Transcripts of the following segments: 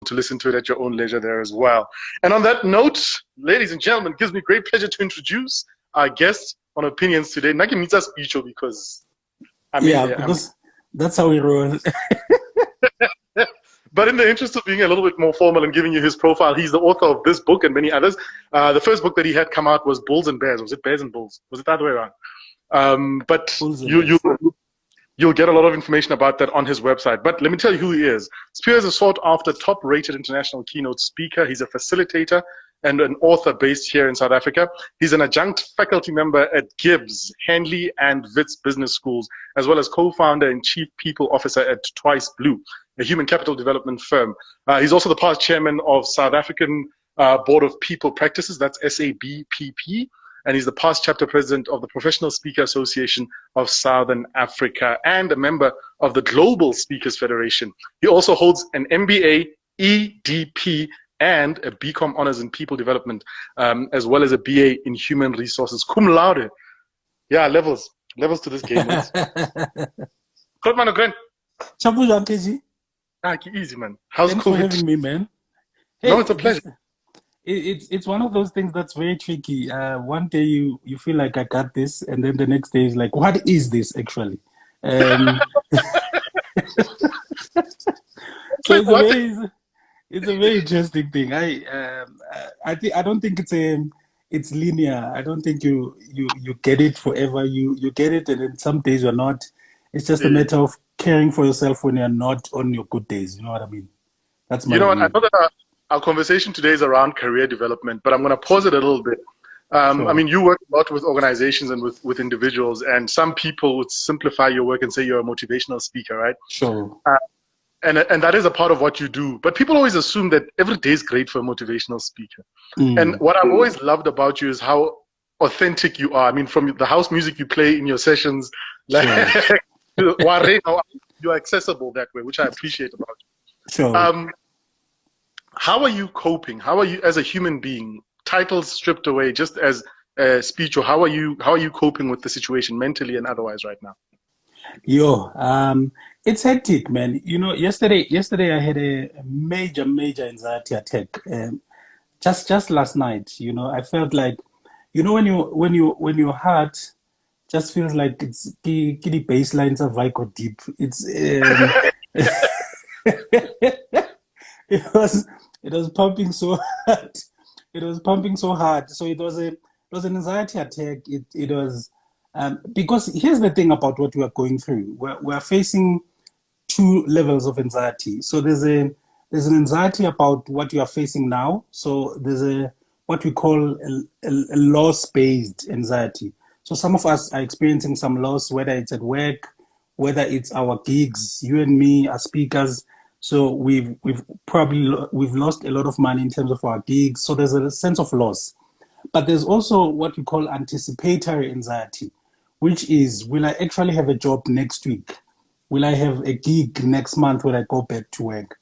to listen to it at your own leisure there as well. And on that note, ladies and gentlemen, it gives me great pleasure to introduce our guest on Opinions today. Naki meets us because because that's how we roll. But in the interest of being a little bit more formal and giving you his profile, he's the author of this book and many others. The first book that he had come out was Bulls and Bears. Was it Bears and Bulls? Was it the other way around? But you'll get a lot of information about that on his website. But let me tell you who he is. Spear is a sought-after, top-rated international keynote speaker. He's a facilitator and an author based here in South Africa. He's an adjunct faculty member at Gibbs, Henley, and Wits Business Schools, as well as co-founder and chief people officer at Twice Blue, a human capital development firm. He's also the past chairman of South African Board of People Practices, that's SABPP, and he's the past chapter president of the Professional Speaker Association of Southern Africa and a member of the Global Speakers Federation. He also holds an MBA, EDP, and a BCom honors in people development, as well as a BA in human resources. Cum laude. Yeah, levels to this game. Good man, Gren. Easy, man. How's Thanks COVID? for having me, man. Hey, No, it's a pleasure. It's one of those things that's very tricky. One day you feel like I got this, and then the next day is like, what is this actually? So it's a very interesting thing. I don't think it's linear. I don't think you get it forever. You get it, and then some days you're not. It's just a matter of caring for yourself when you're not on your good days. You know what I mean? That's my. You know what? I know that our conversation today is around career development, but I'm going to pause it a little bit. Sure. I mean, you work a lot with organizations and with individuals, and some people would simplify your work and say you're a motivational speaker, right? Sure. And that is a part of what you do. But people always assume that every day is great for a motivational speaker. And what I've always loved about you is how authentic you are. I mean, from the house music you play in your sessions, like, you're accessible that way, which I appreciate about you. Sure. How are you coping? How are you as a human being? Titles stripped away, just as a speech, or how are you coping with the situation mentally and otherwise right now? It's hectic, man. You know, yesterday I had a major anxiety attack. Just last night, you know, I felt like, you know, when your heart just feels like it's the baselines of I go deep. It's it was pumping so hard. It was pumping so hard. So it was an anxiety attack. It was because here's the thing about what we are going through. We're facing two levels of anxiety. So there's an anxiety about what you are facing now. So there's what we call a loss-based anxiety. So some of us are experiencing some loss, whether it's at work, whether it's our gigs, you and me as speakers. So we've lost a lot of money in terms of our gigs. So there's a sense of loss. But there's also what we call anticipatory anxiety, which is, will I actually have a job next week? Will I have a gig next month when I go back to work?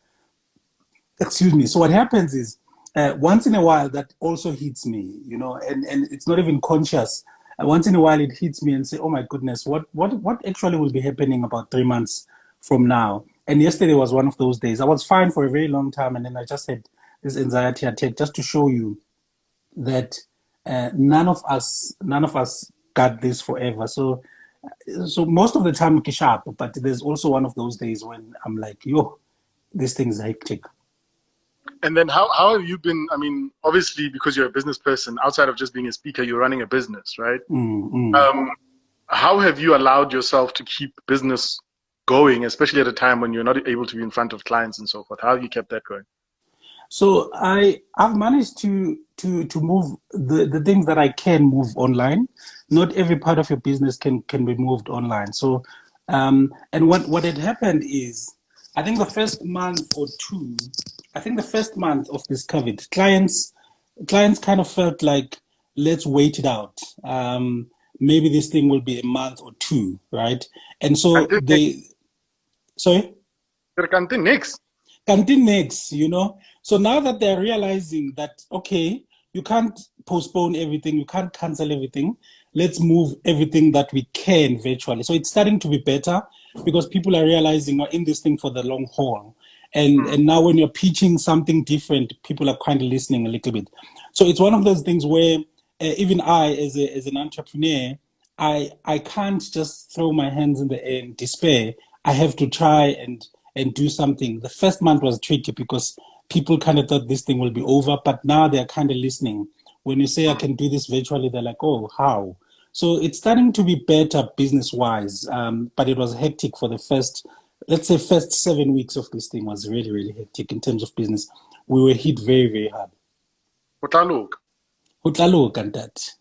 Excuse me. So what happens is, once in a while, that also hits me, you know, and it's not even conscious. Once in a while, it hits me and say, oh my goodness, what actually will be happening about 3 months from now? And yesterday was one of those days. I was fine for a very long time, and then I just had this anxiety attack, just to show you that none of us got this forever. So most of the time I'm sharp, but there's also one of those days when I'm like, this thing is hectic. And then how have you been? I mean, obviously, because you're a business person, outside of just being a speaker, you're running a business, right? How have you allowed yourself to keep business going, especially at a time when you're not able to be in front of clients and so forth? How have you kept that going? So I've managed to move the things that I can move online. Not every part of your business can be moved online. So and what had happened is, I think the first month or two, the first month of this COVID, clients kind of felt like, let's wait it out. Maybe this thing will be a month or two, right? And so sorry? Canteen next, you know. So now that they're realizing that, okay, you can't postpone everything, you can't cancel everything, let's move everything that we can virtually. So it's starting to be better because people are realizing we're in this thing for the long haul. And now when you're pitching something different, people are kind of listening a little bit. So it's one of those things where even I, as an entrepreneur, I can't just throw my hands in the air and despair. I have to try and do something. The first month was tricky because people kind of thought this thing will be over, but now they're kind of listening. When you say I can do this virtually, they're like, oh, how? So it's starting to be better business-wise, but it was hectic for the first, let's say, first 7 weeks of this thing was really, really hectic in terms of business. We were hit very, very hard. Utlaluk and that.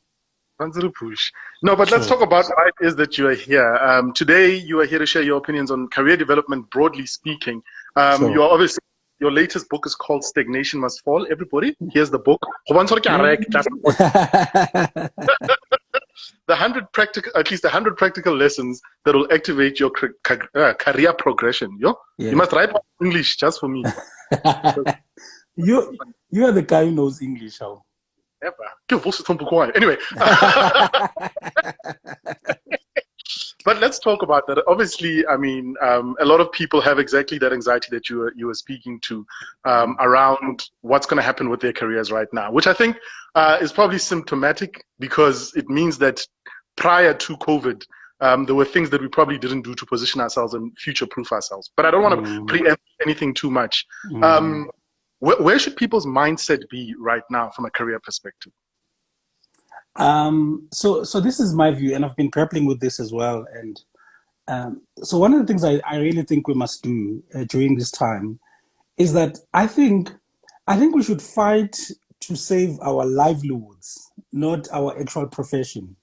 Push. No, but let's talk about why it is that you are here. Today, you are here to share your opinions on career development, broadly speaking. You are obviously, your latest book is called Stagnation Must Fall. Everybody, here's the book. At least 100 practical lessons that will activate your career progression. You must write English just for me. You are the guy who knows English, how? Anyway, but let's talk about that. Obviously, I mean, a lot of people have exactly that anxiety that you were speaking to around what's going to happen with their careers right now, which I think is probably symptomatic because it means that prior to COVID, there were things that we probably didn't do to position ourselves and future-proof ourselves. But I don't want to preempt anything too much. Where should people's mindset be right now from a career perspective? So this is my view, and I've been grappling with this as well. And so one of the things I really think we must do during this time is that I think we should fight to save our livelihoods, not our actual profession.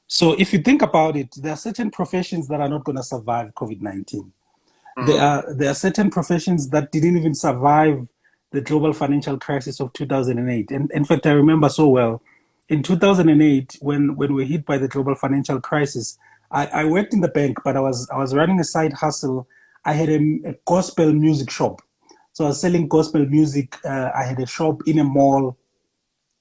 So if you think about it, there are certain professions that are not going to survive COVID-19. There are certain professions that didn't even survive the global financial crisis of 2008. And in fact, I remember so well, in 2008, when we were hit by the global financial crisis, I worked in the bank, but I was running a side hustle. I had a gospel music shop. So I was selling gospel music. I had a shop in a mall,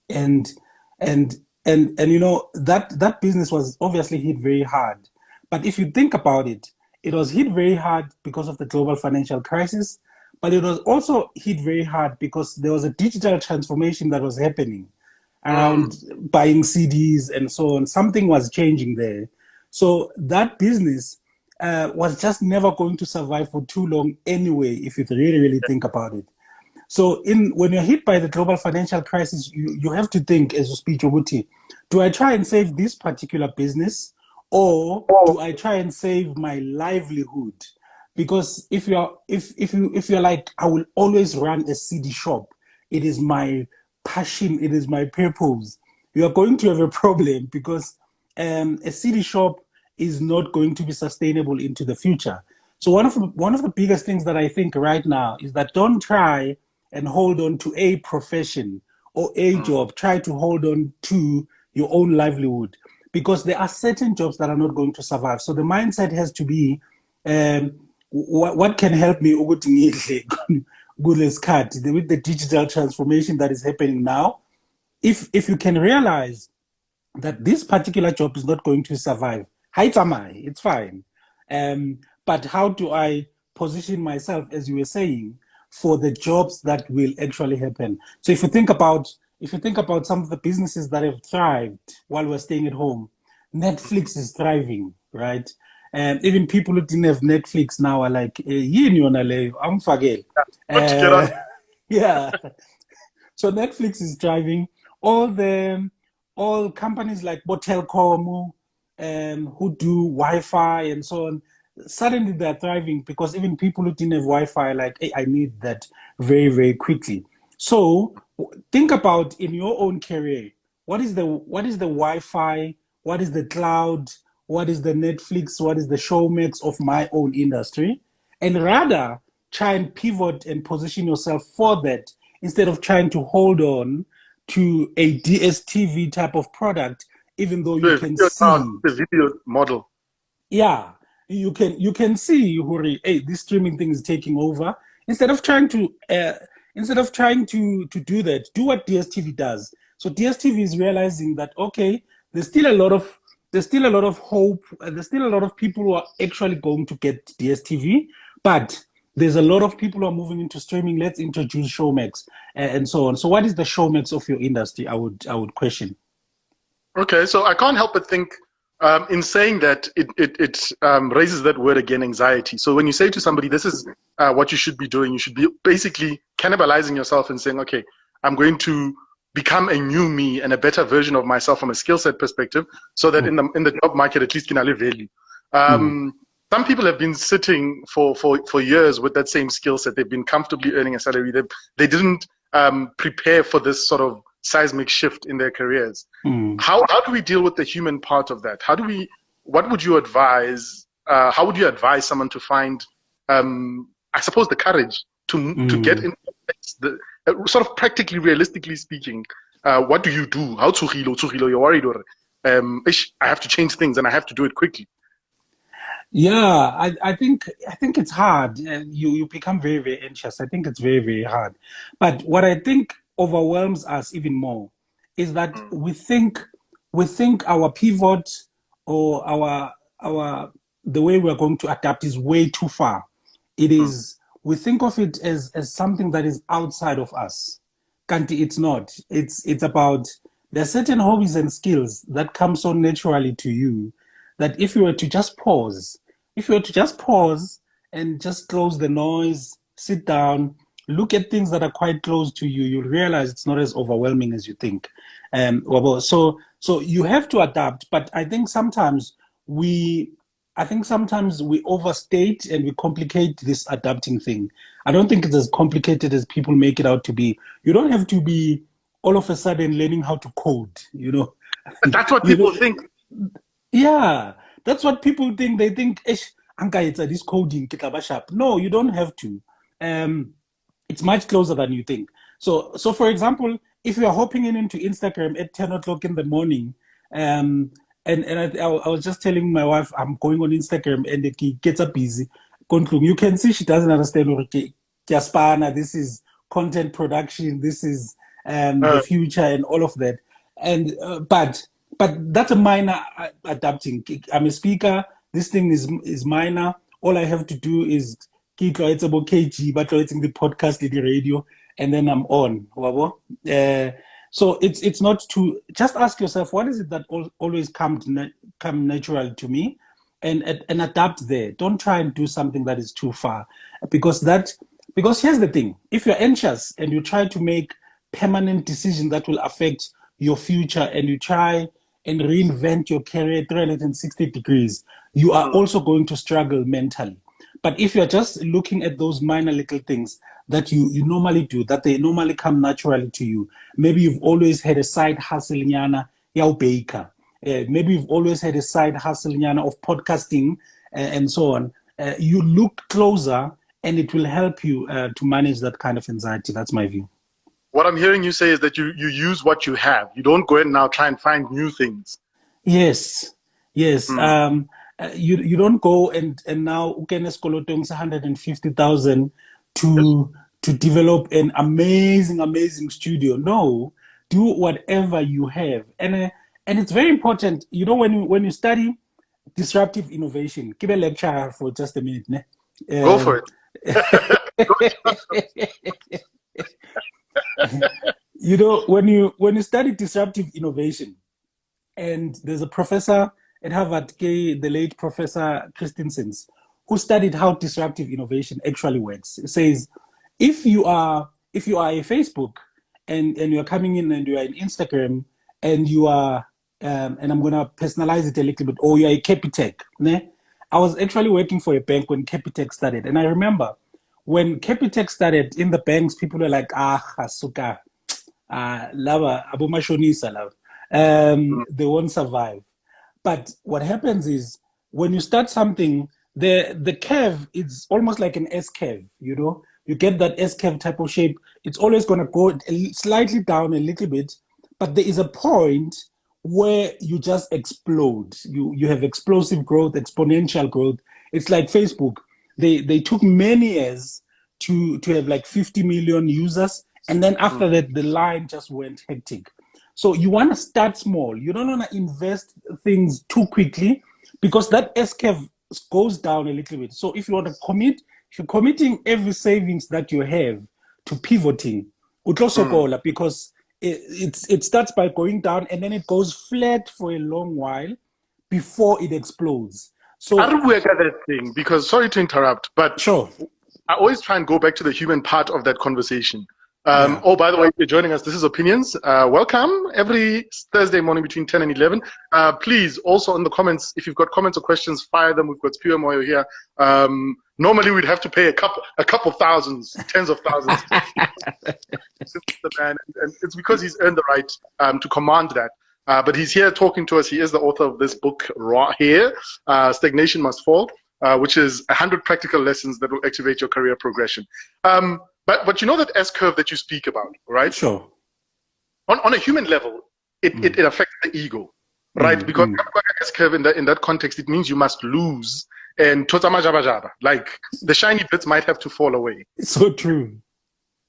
and you know, that business was obviously hit very hard. But if you think about it, it was hit very hard because of the global financial crisis, but it was also hit very hard because there was a digital transformation that was happening around buying CDs and so on. Something was changing there. So that business was just never going to survive for too long anyway, if you really, really think about it. So when you're hit by the global financial crisis, you have to think, as you speak, Obuti, do I try and save this particular business? Or do I try and save my livelihood? Because if you're like, I will always run a CD shop, it is my passion, it is my purpose, you are going to have a problem because a CD shop is not going to be sustainable into the future. So one of the biggest things that I think right now is that don't try and hold on to a profession or a job. Try to hold on to your own livelihood, because there are certain jobs that are not going to survive. So the mindset has to be, what can help me with the digital transformation that is happening now? If you can realize that this particular job is not going to survive, it's fine. But how do I position myself, as you were saying, for the jobs that will actually happen? So if you think about some of the businesses that have thrived while we're staying at home, Netflix is thriving, right? And even people who didn't have Netflix now are like, I'm forget. Yeah. So Netflix is thriving. All companies like Botelcom, who do Wi-Fi and so on, suddenly they're thriving because even people who didn't have Wi-Fi are like, hey, I need that very, very quickly. So think about in your own career, what is the Wi-Fi, what is the cloud, what is the Netflix, what is the Showmax of my own industry, and rather try and pivot and position yourself for that instead of trying to hold on to a DSTV type of product, even though you can see the video model. Yeah, you can see, Huri, hey, this streaming thing is taking over. Instead of trying to do that, do what DSTV does. So DSTV is realizing that, okay, there's still a lot of hope. There's still a lot of people who are actually going to get DSTV, but There's a lot of people who are moving into streaming. Let's introduce Showmax and so on. So what is the Showmax of your industry? I would question. Okay, so I can't help but think in saying that it raises that word again, anxiety. So when you say to somebody, this is what you should be doing, you should be basically cannibalizing yourself and saying, okay, I'm going to become a new me and a better version of myself from a skill set perspective, so that in the job market, at least can I value. Some people have been sitting for years with that same skill set. They've been comfortably earning a salary. They didn't prepare for this sort of seismic shift in their careers. How do we deal with the human part of that? What would you advise? How would you advise someone to find, I suppose, the courage to get into the sort of practically, realistically speaking? What do you do? How you're worried, or I have to change things and I have to do it quickly. Yeah, I think it's hard. You become very, very anxious. I think it's very, very hard. But what I think overwhelms us even more is that we think our pivot or our the way we're going to adapt is way too far. It is, we think of it as something that is outside of us. Kanti, it's not. It's about, there are certain hobbies and skills that come so naturally to you that if you were to just pause and just close the noise, sit down, look at things that are quite close to you, you'll realize it's not as overwhelming as you think. So you have to adapt, but I think sometimes we overstate and we complicate this adapting thing. I don't think it's as complicated as people make it out to be. You don't have to be all of a sudden learning how to code, you know. And that's what people think. Yeah, that's what people think. They think, Anka, it's this coding, sharp. No, you don't have to. It's much closer than you think. So for example, if you are hopping into Instagram at 10 o'clock in the morning, and I was just telling my wife, I'm going on Instagram and it gets up busy. You can see she doesn't understand, this is content production, this is the future and all of that. And but that's a minor adapting. I'm a speaker. This thing is minor. All I have to do is keep it's about kg, but it's in the podcast, the radio, and then I'm on. So it's not too. Just ask yourself, what is it that always come natural to me, and adapt there. Don't try and do something that is too far, because here's the thing: if you're anxious and you try to make permanent decisions that will affect your future, and you try and reinvent your career 360 degrees, you are also going to struggle mentally. But if you're just looking at those minor little things that you normally do, that they normally come naturally to you, maybe you've always had a side hustle nyana ya baker. Maybe you've always had a side hustle nyana of podcasting and so on. You look closer and it will help you to manage that kind of anxiety. That's my view. What I'm hearing you say is that you use what you have. You don't go and now try and find new things. Yes. You don't go and now ukenes kolotong 150,000 to develop an amazing studio. No, do whatever you have, and it's very important. You know, when you study disruptive innovation, give a lecture for just a minute. Ne? Go for it. You know, when you study disruptive innovation, and there's a professor at Harvard, the late Professor Christensen, who studied how disruptive innovation actually works. It says, if you are a Facebook and you're coming in and you are in Instagram and you are, and I'm going to personalize it a little bit, or you're a Capitec. Ne? I was actually working for a bank when Capitec started. And I remember when Capitec started in the banks, people were like, Hasuka, lava, abumashonisa, lava. They won't survive. But what happens is when you start something, the curve is almost like an S curve, you know? You get that S curve type of shape. It's always going to go slightly down a little bit, but there is a point where you just explode. You have explosive growth, exponential growth. It's like Facebook. They took many years to have like 50 million users, and then after that, the line just went hectic. So you want to start small. You don't want to invest things too quickly because that S curve goes down a little bit. So if you want to commit if you're committing every savings that you have to pivoting, because it starts by going down and then it goes flat for a long while before it explodes. So I don't work at that thing because, sorry to interrupt, but sure. I always try and go back to the human part of that conversation. Oh, by the way, if you're joining us, this is Opinions. Welcome every Thursday morning between 10 and 11. Please, also in the comments, if you've got comments or questions, fire them. We've got Spear Moyo here. Normally, we'd have to pay a couple thousands, tens of thousands. The man, and it's because he's earned the right to command that. But he's here talking to us. He is the author of this book, Stagnation Must Fall, which is 100 practical lessons that will activate your career progression. But you know that S-curve that you speak about, right? Sure. On a human level, it affects the ego, right? Because S-curve in that context, it means you must lose. And like the shiny bits might have to fall away. It's so true.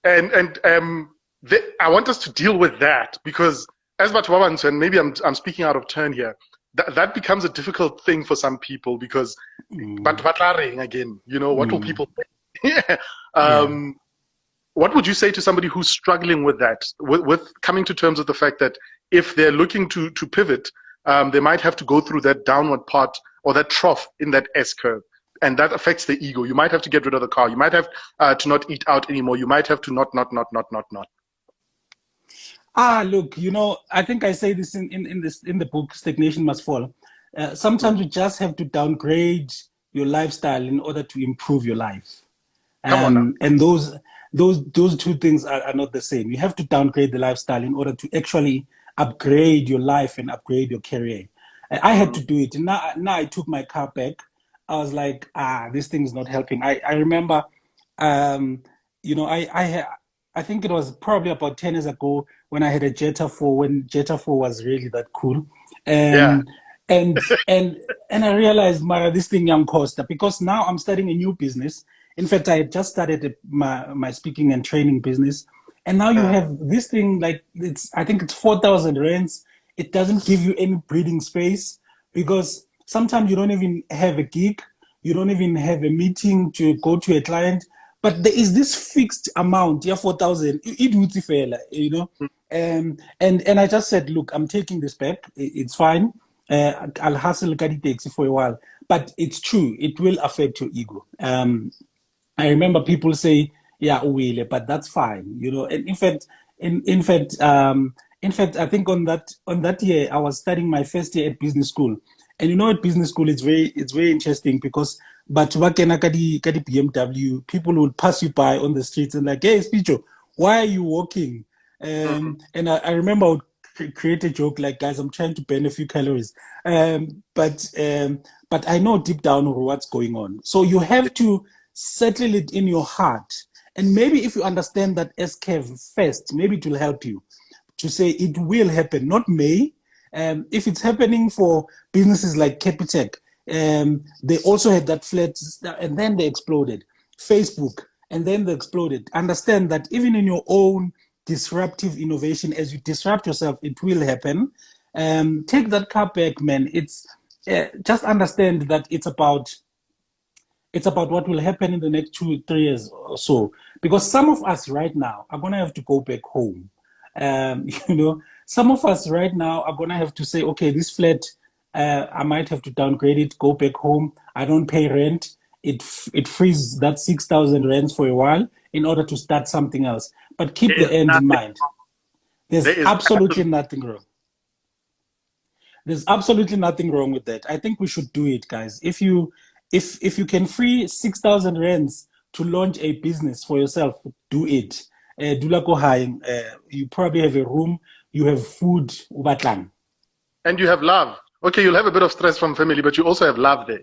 And I want us to deal with that because as Batuwabansu, and maybe I'm speaking out of turn here, that becomes a difficult thing for some people because again, you know, what will people think? What would you say to somebody who's struggling with that, with coming to terms with the fact that if they're looking to pivot, they might have to go through that downward part or that trough in that S-curve, and that affects the ego. You might have to get rid of the car. You might have to not eat out anymore. You might have to not. Look, you know, I think I say this in the book, Stagnation Must Fall. Sometimes you just have to downgrade your lifestyle in order to improve your life. And those two things are not the same. You have to downgrade the lifestyle in order to actually upgrade your life and upgrade your career. I had to do it. And now I took my car back. I was like, this thing is not helping. I remember, you know, I think it was probably about 10 years ago when I had a Jetta 4, when Jetta 4 was really that cool. And I realized, Mara, this thing young cost, because now I'm starting a new business. In fact, I had just started my speaking and training business. And now you have this thing, like I think it's 4,000 rands. It doesn't give you any breathing space because sometimes you don't even have a gig. You don't even have a meeting to go to a client. But there is this fixed amount, 4,000. You know, and I just said, look, I'm taking this back. It's fine. I'll hustle taxi for a while, but it's true. It will affect your ego. I remember people say, "Yeah, will," but that's fine. You know, and in fact, I think on that year I was studying my first year at business school, and you know, at business school it's very interesting because. But BMW, people would pass you by on the streets and like, hey, Spicho, why are you walking? And I remember I would create a joke like, guys, I'm trying to burn a few calories. But I know deep down what's going on. So you have to settle it in your heart. And maybe if you understand that S-curve first, maybe it will help you to say it will happen, not may. If it's happening for businesses like Capitec, they also had that flat and then they exploded. Facebook, and then they exploded. Understand that even in your own disruptive innovation, as you disrupt yourself, it will happen. Take that car back, man. It's just understand that it's about what will happen in the next 2-3 years or so. Because some of us right now are gonna have to go back home. You know, some of us right now are gonna have to say, okay, this flat. I might have to downgrade it, go back home. I don't pay rent. It frees that 6,000 rands for a while in order to start something else. But keep the end in mind. There's absolutely nothing wrong. There's absolutely nothing wrong with that. I think we should do it, guys. If you can free 6,000 rands to launch a business for yourself, do it. You probably have a room, you have food, and you have love. Okay, you'll have a bit of stress from family, but you also have love there.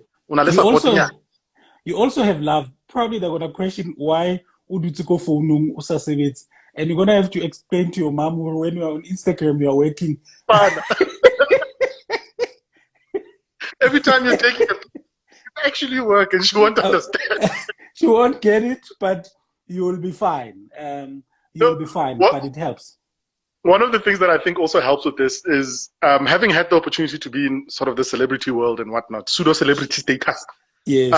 You also have love. Probably they're going to question why would you go for Usasevits, and you're going to have to explain to your mom when you're on Instagram, you're working. Every time you're taking it, you actually work, and she won't understand. She won't get it, but you will be fine. You'll be fine, but it helps. One of the things that I think also helps with this is having had the opportunity to be in sort of the celebrity world and whatnot, pseudo-celebrity status. Yes.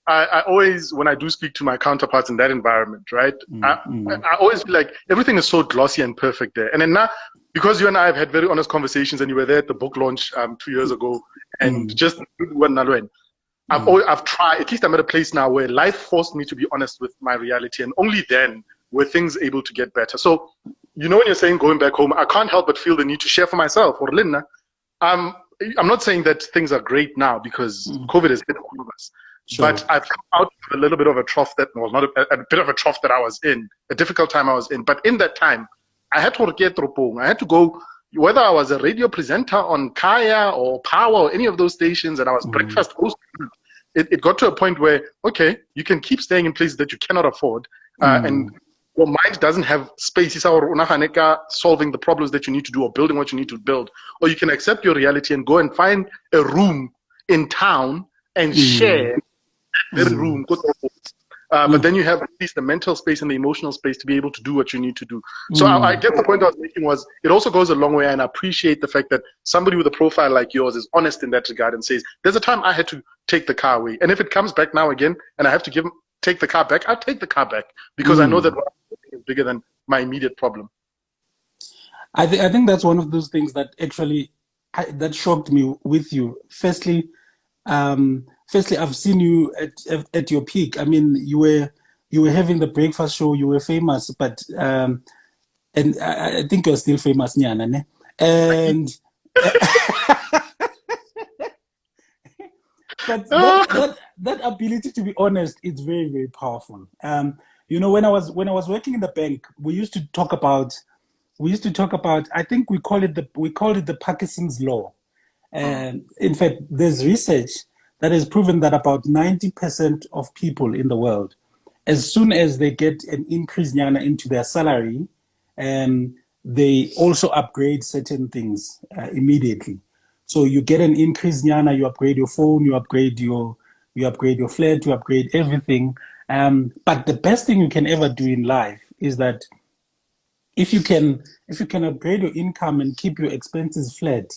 I always, when I do speak to my counterparts in that environment, right, I always feel like everything is so glossy and perfect there. And then now, because you and I have had very honest conversations, and you were there at the book launch 2 years ago, and just I've tried, at least I'm at a place now where life forced me to be honest with my reality, and only then were things able to get better. So, you know, when you're saying going back home, I can't help but feel the need to share for myself, or Linda. I'm not saying that things are great now because COVID has hit all of us. Sure. But I've come out of a little bit of a trough that was not a bit of a trough that I was in, a difficult time I was in. But in that time, I had to get Tropong. I had to go, whether I was a radio presenter on Kaya or Power or any of those stations, and I was breakfast host. It got to a point where, okay, you can keep staying in places that you cannot afford, and your mind doesn't have space solving the problems that you need to do or building what you need to build. Or you can accept your reality and go and find a room in town and share that room. But then you have at least the mental space and the emotional space to be able to do what you need to do. So I guess the point I was making was, it also goes a long way, and I appreciate the fact that somebody with a profile like yours is honest in that regard and says, there's a time I had to take the car away. And if it comes back now again and I have to take the car back, I'll take the car back, because I know that what I'm doing is bigger than my immediate problem. I think that's one of those things that actually that shocked me with you. Firstly, I've seen you at your peak. I mean, you were having the breakfast show. You were famous, but and I think you're still famous, Nyana, ne? And but that ability to be honest is very, very powerful. You know, when I was working in the bank, we used to talk about. I think we called it the Parkinson's law. And in fact, there's research that has proven that about 90% of people in the world, as soon as they get an increase nyana into their salary, they also upgrade certain things immediately. So you get an increase nyana, you upgrade your phone, you upgrade your flat, you upgrade everything. But the best thing you can ever do in life is that if you can upgrade your income and keep your expenses flat,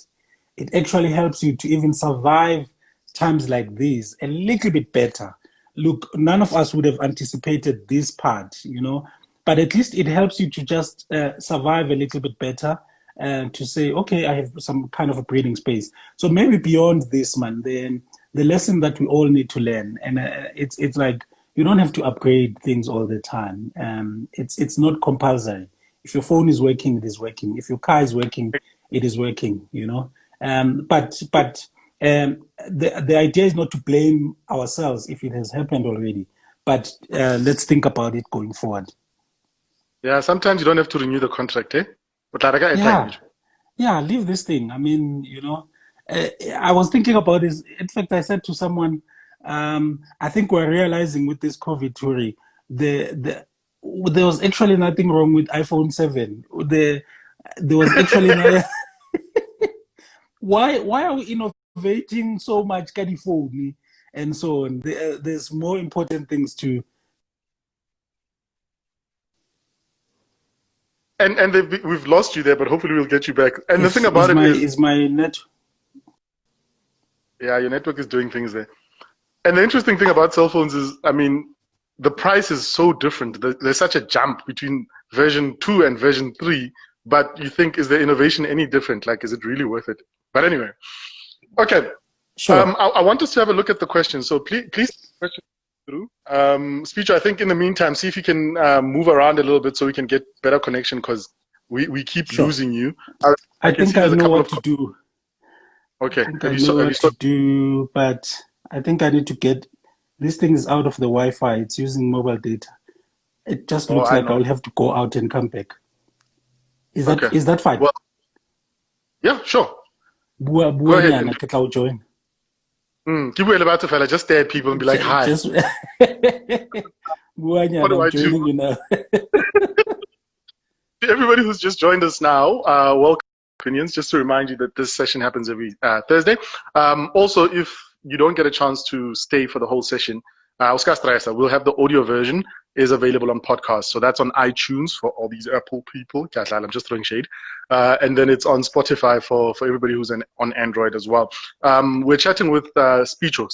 it actually helps you to even survive times like these a little bit better. Look, none of us would have anticipated this part, you know, but at least it helps you to just survive a little bit better and to say, okay, I have some kind of a breathing space. So maybe beyond this, man, then the lesson that we all need to learn, and it's like, you don't have to upgrade things all the time. It's not compulsory. If your phone is working, it is working. If your car is working, it is working, you know. But the idea is not to blame ourselves if it has happened already, but let's think about it going forward. Yeah, sometimes you don't have to renew the contract, eh? But leave this thing. I mean, you know, I was thinking about this. In fact, I said to someone, I think we're realizing with this COVID, Turi, there was actually nothing wrong with iPhone 7. There was actually why are we innovating so much phone and so on? There's more important things to. And we've lost you there, but hopefully we'll get you back. And the thing about is my net. Yeah, your network is doing things there. And the interesting thing about cell phones is, I mean, the price is so different. There's such a jump between version 2 and version 3. But you think, is the innovation any different? Like, is it really worth it? But anyway, okay. Sure. I want us to have a look at the questions. So please question through. Speecher, I think in the meantime, see if you can move around a little bit so we can get better connection, because we keep losing you. I think I know what to do. Okay. I know what to do, but I think I need to get this thing is out of the Wi-Fi. It's using mobile data. It just looks like I'll have to go out and come back. Is that fine? Well, yeah, sure. Go ahead. Join. Just stare at people and be like, hi. What do I do? You know. Everybody who's just joined us now, welcome to Opinions. Just to remind you that this session happens every Thursday. Also, if you don't get a chance to stay for the whole session, Oscar Stresa, we'll have the audio version is available on podcast. So that's on iTunes for all these Apple people. I'm just throwing shade. And then it's on Spotify for everybody who's on Android as well. We're chatting with Spicho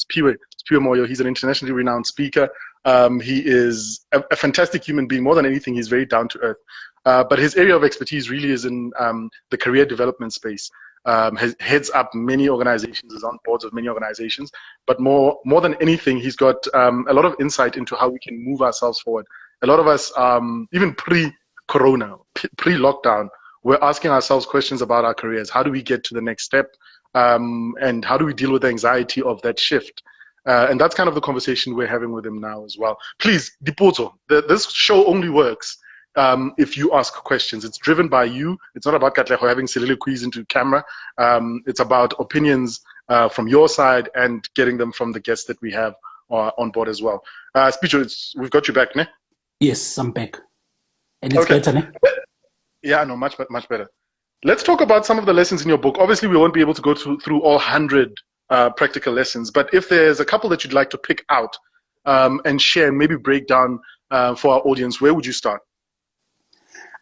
Moyo. He's an internationally renowned speaker. He is a fantastic human being. More than anything, he's very down to earth. But his area of expertise really is in the career development space. Heads up many organizations, is on boards of many organizations, but more than anything, he's got a lot of insight into how we can move ourselves forward. A lot of us, even pre-corona, pre-lockdown, we're asking ourselves questions about our careers. How do we get to the next step? And how do we deal with the anxiety of that shift? And that's kind of the conversation we're having with him now as well. Please, Dipoto, this show only works if you ask questions. It's driven by you. It's not about Katleho having soliloquies into camera. It's about opinions from your side and getting them from the guests that we have on board as well. Spicho, we've got you back, ne? Yes, I'm back. And it's better, ne? Yeah, no, much better. Let's talk about some of the lessons in your book. Obviously, we won't be able to go through all 100 practical lessons, but if there's a couple that you'd like to pick out and share, maybe break down for our audience, where would you start?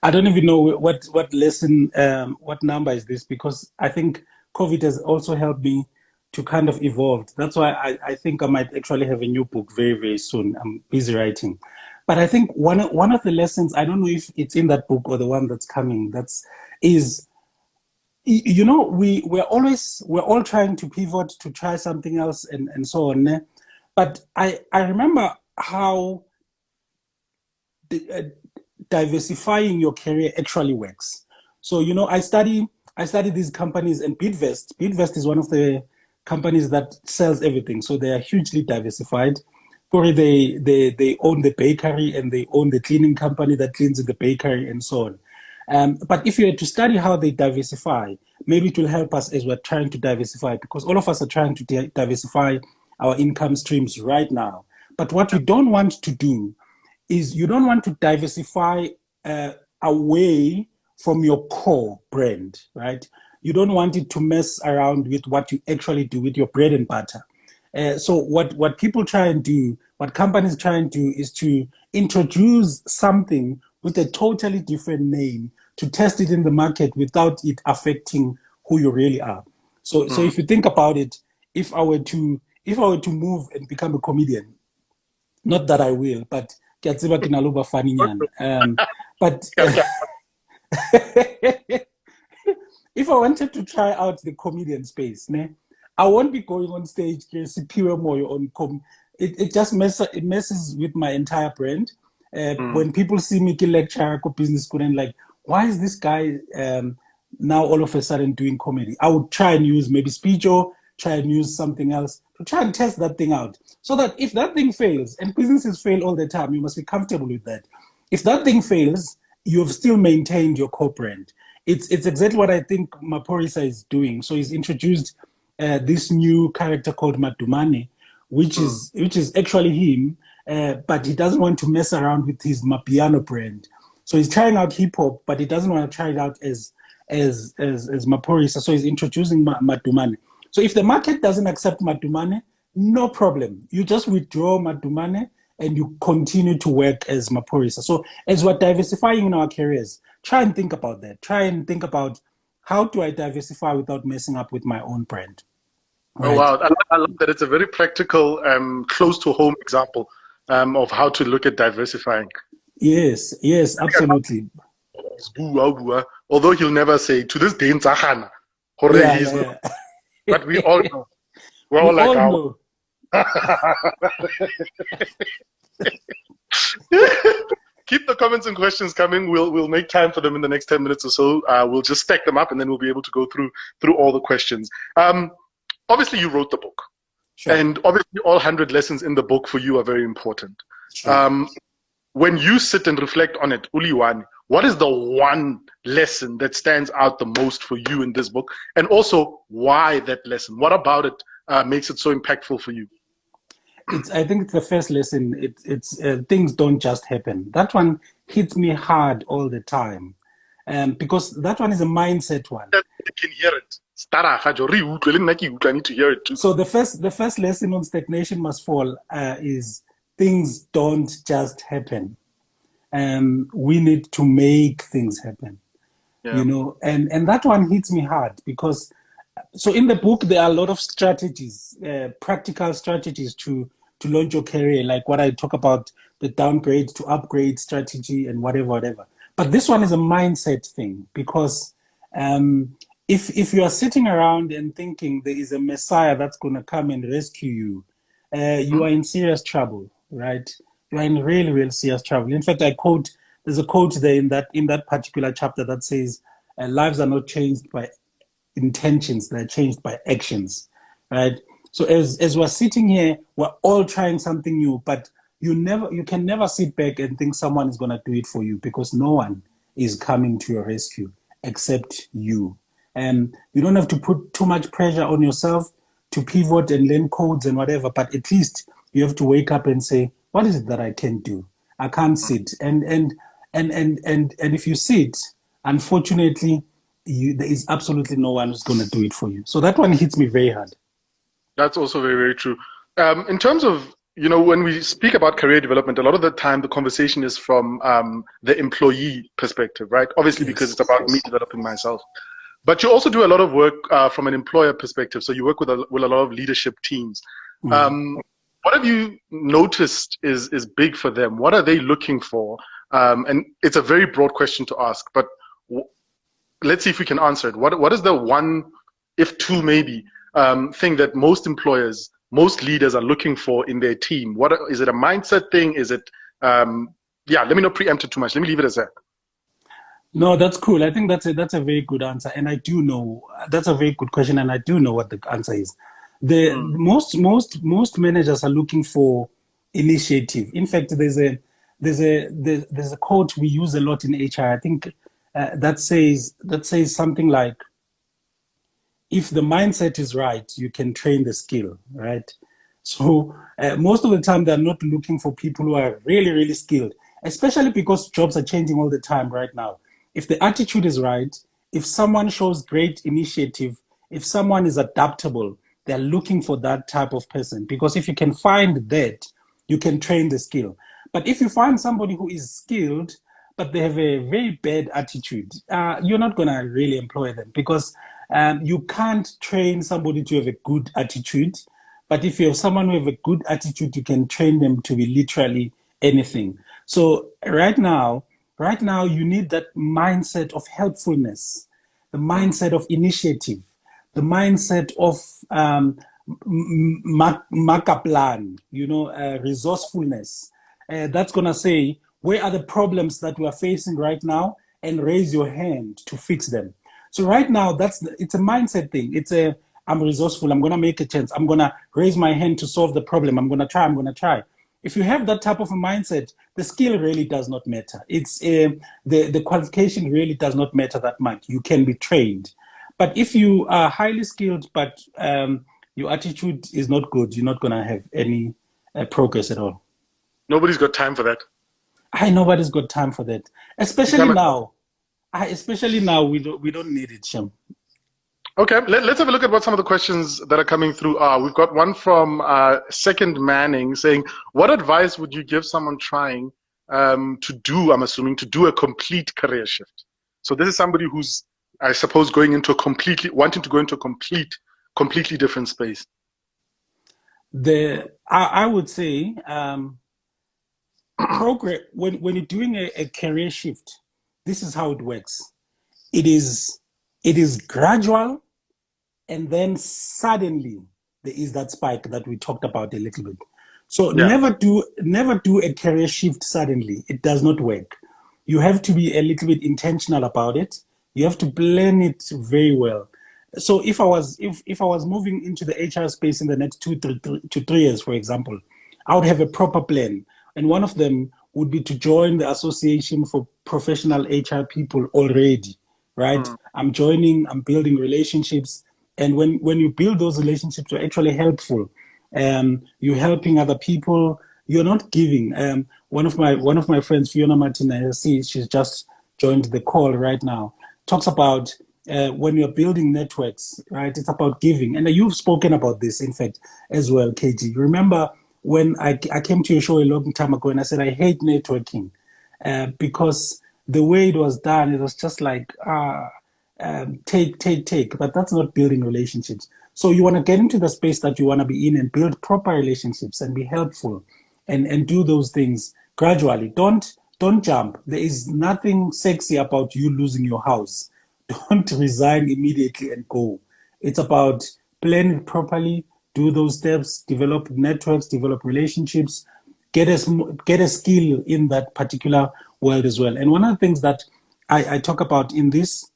I don't even know what lesson, what number is this, because I think COVID has also helped me to kind of evolve. That's why I think I might actually have a new book very, very soon. I'm busy writing. But I think one of the lessons, I don't know if it's in that book or the one that's coming, you know, we're all trying to pivot, to try something else and so on. Ne? But I remember how diversifying your career actually works. So, you know, I study these companies, and Bidvest is one of the companies that sells everything. So they are hugely diversified. They own the bakery, and they own the cleaning company that cleans in the bakery and so on. But if you were to study how they diversify, maybe it will help us as we're trying to diversify, because all of us are trying to diversify our income streams right now. But what you don't want to do is you don't want to diversify away from your core brand, right? You don't want it to mess around with what you actually do with your bread and butter. So what people try and do, what companies try and do, is to introduce something with a totally different name to test it in the market without it affecting who you really are. So if you think about it, if I were to move and become a comedian, not that I will, but but if I wanted to try out the comedian space, I won't be going on stage. It just messes with my entire brand. When people see me lecture business school and like, why is this guy now all of a sudden doing comedy? I would try and use maybe Speecho, try and use something else to try and test that thing out. So that if that thing fails, and businesses fail all the time, you must be comfortable with that. If that thing fails, you've still maintained your core brand. It's exactly what I think Maphorisa is doing. So he's introduced this new character called Madumane, which is actually him, but he doesn't want to mess around with his Mapiano brand. So he's trying out hip hop, but he doesn't want to try it out as Maphorisa. So he's introducing Madumane. So if the market doesn't accept Madumane, no problem. You just withdraw Madumane and you continue to work as Maphorisa. So as we're diversifying in our careers, try and think about that. Try and think about, how do I diversify without messing up with my own brand? Right? Oh, wow. I love that. It's a very practical, close to home example of how to look at diversifying. Yes, absolutely. Although he'll never say, to this day, yeah. But we all know. We're all like, know. Keep the comments and questions coming. We'll make time for them in the next 10 minutes or so. We'll just stack them up, and then we'll be able to go through all the questions. Obviously, you wrote the book. Sure. And obviously all 100 lessons in the book for you are very important. Sure. When you sit and reflect on it, Uliwani, what is the one lesson that stands out the most for you in this book? And also, why that lesson? What about it makes it so impactful for you? I think it's the first lesson. It's things don't just happen. That one hits me hard all the time, because that one is a mindset one. I can hear it. I need to hear it too. So the first lesson on stagnation must fall is things don't just happen. We need to make things happen, you know, and that one hits me hard because, so in the book, there are a lot of strategies, practical strategies to launch your career, like what I talk about, the downgrade to upgrade strategy and whatever. But this one is a mindset thing because if you are sitting around and thinking there is a Messiah that's going to come and rescue you, you are in serious trouble, right? You are in really, really serious trouble. In fact, there's a quote there in that particular chapter that says, lives are not changed by intentions, they're changed by actions, right? So as we're sitting here, we're all trying something new, but you can never sit back and think someone is going to do it for you because no one is coming to your rescue except you. And you don't have to put too much pressure on yourself to pivot and learn codes and whatever, but at least you have to wake up and say, what is it that I can do? I can't sit. And if you sit, unfortunately, there is absolutely no one who's going to do it for you. So that one hits me very hard. That's also very, very true. In terms of, when we speak about career development, a lot of the time the conversation is from the employee perspective, right? Obviously, because it's about me developing myself. But you also do a lot of work from an employer perspective. So you work with a lot of leadership teams. What have you noticed is big for them? What are they looking for? And it's a very broad question to ask, but let's see if we can answer it. What is the one, if two maybe, thing that most employers, most leaders are looking for in their team? Is it a mindset thing? Is it, let me not preempt it too much. Let me leave it as that. No, that's cool. I think that's a very good answer. And I do know, that's a very good question. And I do know what the answer is. Most managers are looking for initiative. In fact, there's a quote we use a lot in HR. I think that says something like, if the mindset is right, you can train the skill, right? So most of the time, they're not looking for people who are really, really skilled, especially because jobs are changing all the time right now. If the attitude is right, if someone shows great initiative, if someone is adaptable, they're looking for that type of person. Because if you can find that, you can train the skill. But if you find somebody who is skilled, but they have a very bad attitude, you're not going to really employ them because you can't train somebody to have a good attitude. But if you have someone who have a good attitude, you can train them to be literally anything. So right now, you need that mindset of helpfulness, the mindset of initiative, the mindset of plan, resourcefulness. That's going to say, where are the problems that we are facing right now, and raise your hand to fix them. So right now, it's a mindset thing. I'm resourceful. I'm going to make a chance. I'm going to raise my hand to solve the problem. I'm going to try. If you have that type of a mindset, the skill really does not matter. It's the qualification really does not matter that much. You can be trained. But if you are highly skilled, but your attitude is not good, you're not going to have any progress at all. Nobody's got time for that. Nobody's got time for that. Especially now, we don't need it, Shem. Okay, let's have a look at what some of the questions that are coming through are. We've got one from Second Manning saying, what advice would you give someone trying I'm assuming, to do a complete career shift? So this is somebody who's, I suppose, wanting to go into a completely different space. I would say, progress, when you're doing a career shift, this is how it works. It is gradual, and then suddenly there is that spike that we talked about a little bit. So never do a career shift suddenly. It does not work. You have to be a little bit intentional about it. You have to plan it very well. So if I was moving into the HR space in the next 2 to 3 years, for example, I would have a proper plan. And one of them would be to join the Association for Professional HR People already, right? I'm building relationships. And when you build those relationships, you're actually helpful. You're helping other people. You're not giving. One of my friends, Fiona Martina, she's just joined the call right now, talks about when you're building networks, right? It's about giving. And you've spoken about this, in fact, as well, KG. Remember when I came to your show a long time ago and I said I hate networking because the way it was done, it was just like take, but that's not building relationships. So you want to get into the space that you want to be in and build proper relationships and be helpful and do those things gradually. Don't jump. There is nothing sexy about you losing your house. Don't resign immediately and go. It's about plan it properly, do those steps, develop networks, develop relationships, get a skill in that particular world as well. And one of the things that I talk about in this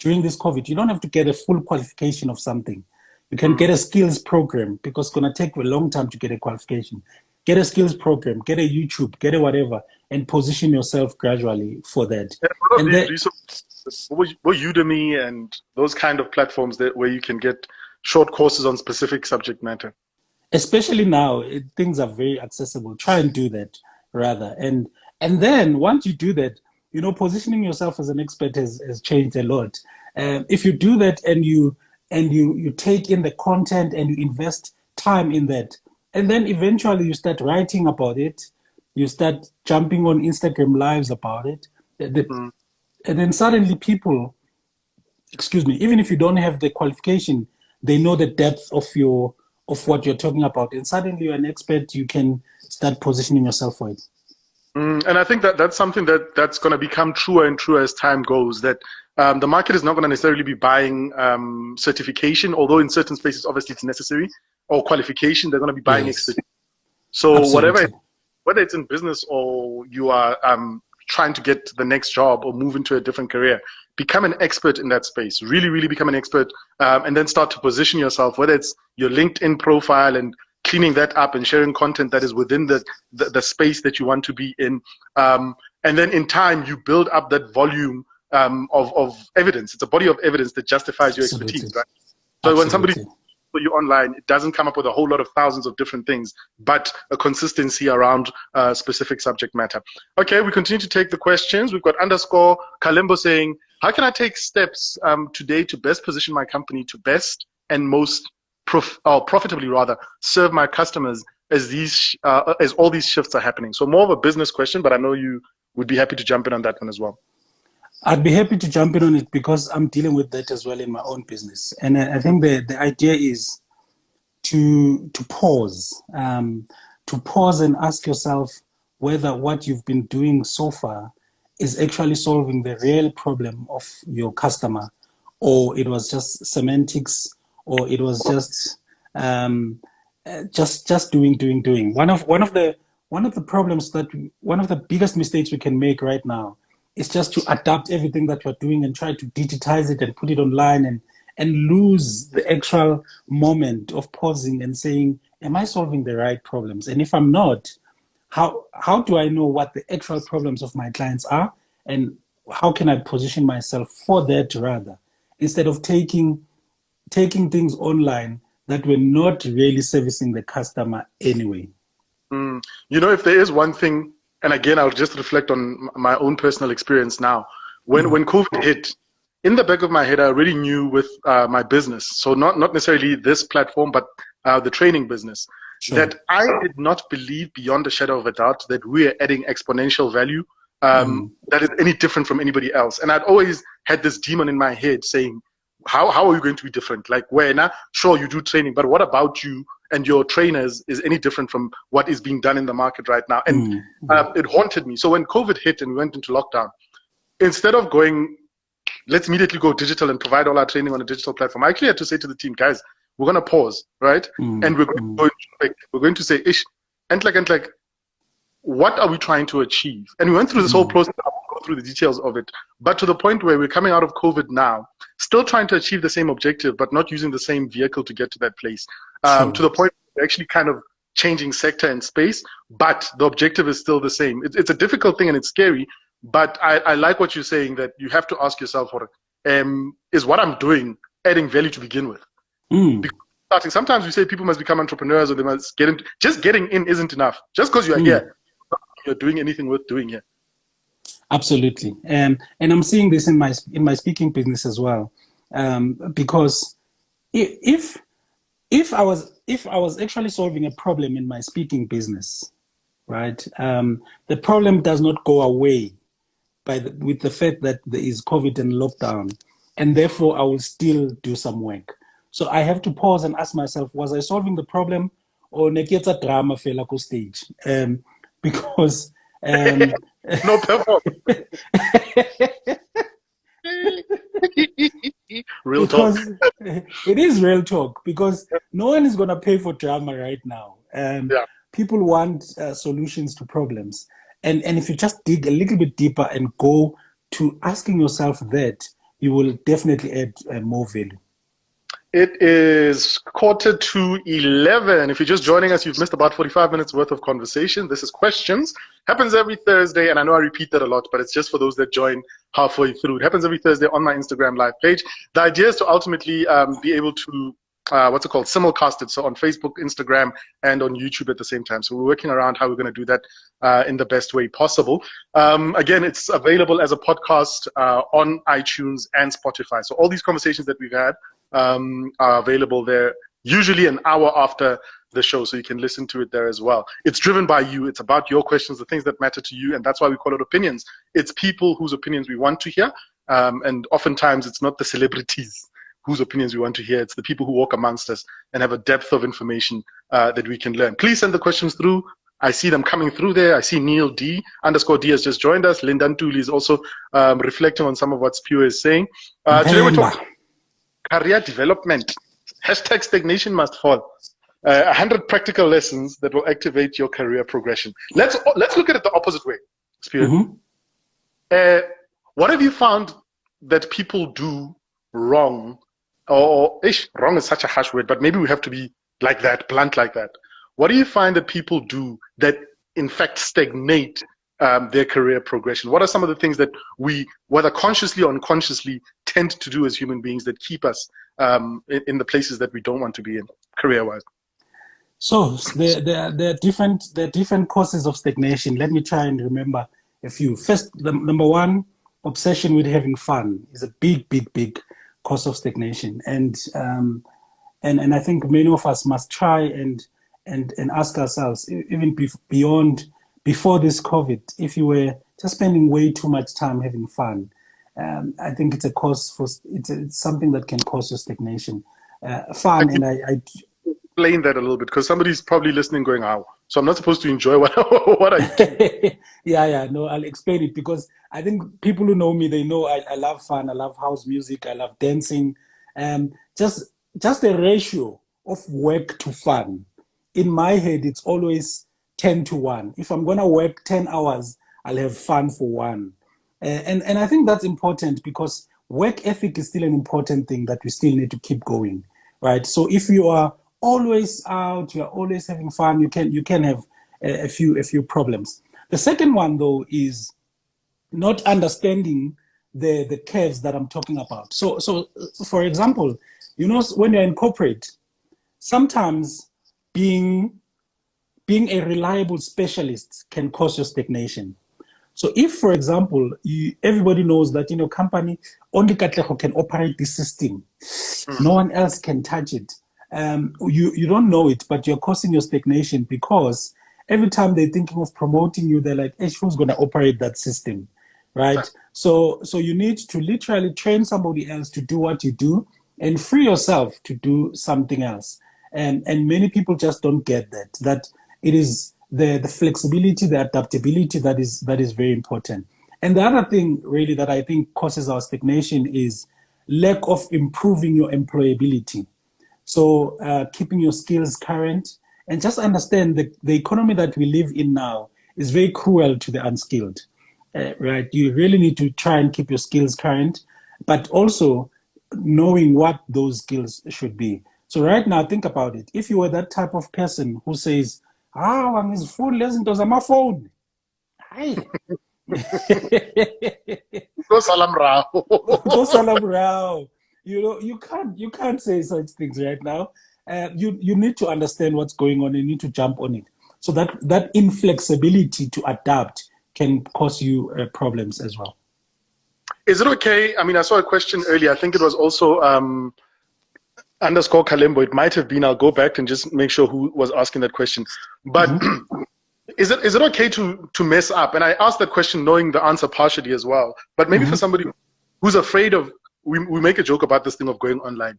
during this COVID, you don't have to get a full qualification of something. You can get a skills program because it's going to take a long time to get a qualification. Get a skills program, get a YouTube, get a whatever, and position yourself gradually for that. And what Udemy and those kind of platforms where you can get short courses on specific subject matter. Especially now, things are very accessible. Try and do that rather. And then once you do that, positioning yourself as an expert has changed a lot. If you do that and you take in the content and you invest time in that, and then eventually you start writing about it, you start jumping on Instagram lives about it, and then suddenly people, even if you don't have the qualification, they know the depth of what you're talking about, and suddenly you're an expert. You can start positioning yourself for it. And I think that's something that's going to become truer and truer as time goes, that the market is not going to necessarily be buying certification, although in certain spaces, obviously, it's necessary, or qualification. They're going to be buying expertise. So Absolutely. whether it's in business or you are trying to get the next job or move into a different career, become an expert in that space. Really, really become an expert, and then start to position yourself, whether it's your LinkedIn profile and cleaning that up and sharing content that is within the space that you want to be in. And then in time, you build up that volume of evidence. It's a body of evidence that justifies your expertise, right? So when somebody for you online, it doesn't come up with a whole lot of thousands of different things, but a consistency around specific subject matter. Okay, we continue to take the questions. We've got _ Kalembo saying, how can I take steps today to best position my company to best and most profitably rather serve my customers as all these shifts are happening? So more of a business question, but I know you would be happy to jump in on that one as well. I'd be happy to jump in on it because I'm dealing with that as well in my own business. And I think the idea is to pause and ask yourself whether what you've been doing so far is actually solving the real problem of your customer, or it was just semantics, or it was just doing. One of the problems one of the biggest mistakes we can make right now is just to adapt everything that we're doing and try to digitize it and put it online and lose the actual moment of pausing and saying, am I solving the right problems? And if I'm not, how do I know what the actual problems of my clients are? And how can I position myself for that rather, instead of taking things online that were not really servicing the customer anyway? If there is one thing, and again, I'll just reflect on my own personal experience now. When COVID hit, in the back of my head, I already knew with my business, so not necessarily this platform, but the training business, that I did not believe beyond a shadow of a doubt that we are adding exponential value that is any different from anybody else. And I'd always had this demon in my head saying, how are you going to be different? Like, sure, you do training, but what about you and your trainers is any different from what is being done in the market right now? And it haunted me. So when COVID hit and we went into lockdown, instead of going, let's immediately go digital and provide all our training on a digital platform, I actually had to say to the team, guys, we're going to pause, right? And we're going to say, like, what are we trying to achieve? And we went through this whole process. I'll go through the details of it. But to the point where we're coming out of COVID now, still trying to achieve the same objective, but not using the same vehicle to get to that place. To the point where we're actually kind of changing sector and space, but the objective is still the same. It's a difficult thing and it's scary, but I like what you're saying, that you have to ask yourself, is what I'm doing adding value to begin with? Because sometimes we say people must become entrepreneurs or they must get into, just getting in isn't enough. Just because you're here, you're doing anything worth doing here. Absolutely. And I'm seeing this in my speaking business as well. Because if if I was actually solving a problem in my speaking business, right? The problem does not go away with the fact that there is COVID and lockdown, and therefore I will still do some work. So I have to pause and ask myself: was I solving the problem, or neketsa drama fela ko stage? Because No perform. Real talk. because it is real talk. Because no one is going to pay for drama right now. Yeah. People want solutions to problems, and if you just dig a little bit deeper and go to asking yourself that, you will definitely add more value. It is 11:15. If you're just joining us, you've missed about 45 minutes worth of conversation. This is Questions. Happens every Thursday, and I know I repeat that a lot, but it's just for those that join halfway through. It happens every Thursday on my Instagram live page. The idea is to ultimately be able to simulcast it, so on Facebook, Instagram, and on YouTube at the same time. So we're working around how we're going to do that in the best way possible. Again, it's available as a podcast on iTunes and Spotify. So all these conversations that we've had are available there, usually an hour after the show, so you can listen to it there as well. It's driven by you. It's about your questions, the things that matter to you, and that's why we call it Opinions. It's people whose opinions we want to hear, and oftentimes it's not the celebrities whose opinions we want to hear. It's the people who walk amongst us and have a depth of information that we can learn. Please send the questions through. I see them coming through there. I see Neil D _D has just joined us. Linda Ntuli is also reflecting on some of what Spew is saying. Today we're talking career development. #stagnation must fall. 100 practical lessons that will activate your career progression. Let's look at it the opposite way, Spew. What have you found that people do wrong? Wrong is such a harsh word, but maybe we have to be like that, blunt like that. What do you find that people do that in fact stagnate their career progression? What are some of the things that we, whether consciously or unconsciously, tend to do as human beings that keep us in the places that we don't want to be in, career-wise? So there are different causes of stagnation. Let me try and remember a few. First, number one, obsession with having fun is a big cause of stagnation, and I think many of us must try and ask ourselves, even before this COVID, if you were just spending way too much time having fun, I think it's a cause for it's something that can cause your stagnation. Fun, and I explain that a little bit, because somebody's probably listening going, "How? So I'm not supposed to enjoy what I do?" Yeah. No, I'll explain it, because I think people who know me, they know I love fun. I love house music. I love dancing. Just the ratio of work to fun. In my head, it's always 10-1. If I'm gonna work 10 hours, I'll have fun for 1. And I think that's important, because work ethic is still an important thing that we still need to keep going, right? So if you are always out, you're always having fun, you can have a few problems. The second one, though, is not understanding the curves that I'm talking about. So for example, when you're in corporate, sometimes being a reliable specialist can cause your stagnation. So if, for example, everybody knows that in your company, only Katlego can operate this system, no one else can touch it. You don't know it, but you're causing your stagnation, because every time they're thinking of promoting you, they're like, hey, who's going to operate that system, right? So you need to literally train somebody else to do what you do and free yourself to do something else. And many people just don't get that it is the flexibility, the adaptability that is very important. And the other thing really that I think causes our stagnation is lack of improving your employability. So keeping your skills current, and just understand that the economy that we live in now is very cruel to the unskilled, right? You really need to try and keep your skills current, but also knowing what those skills should be. So right now, think about it. If you were that type of person who says, I'm his phone, listen to my phone. Hi. Go salam rao. Go salam rao. You can't say such things right now. You need to understand what's going on. You need to jump on it. So that inflexibility to adapt can cause you problems as well. Is it okay? I mean, I saw a question earlier. I think it was also underscore Kalembo. It might have been. I'll go back and just make sure who was asking that question. But is it okay to mess up? And I asked that question knowing the answer partially as well. But maybe for somebody who's afraid of, we make a joke about this thing of going online.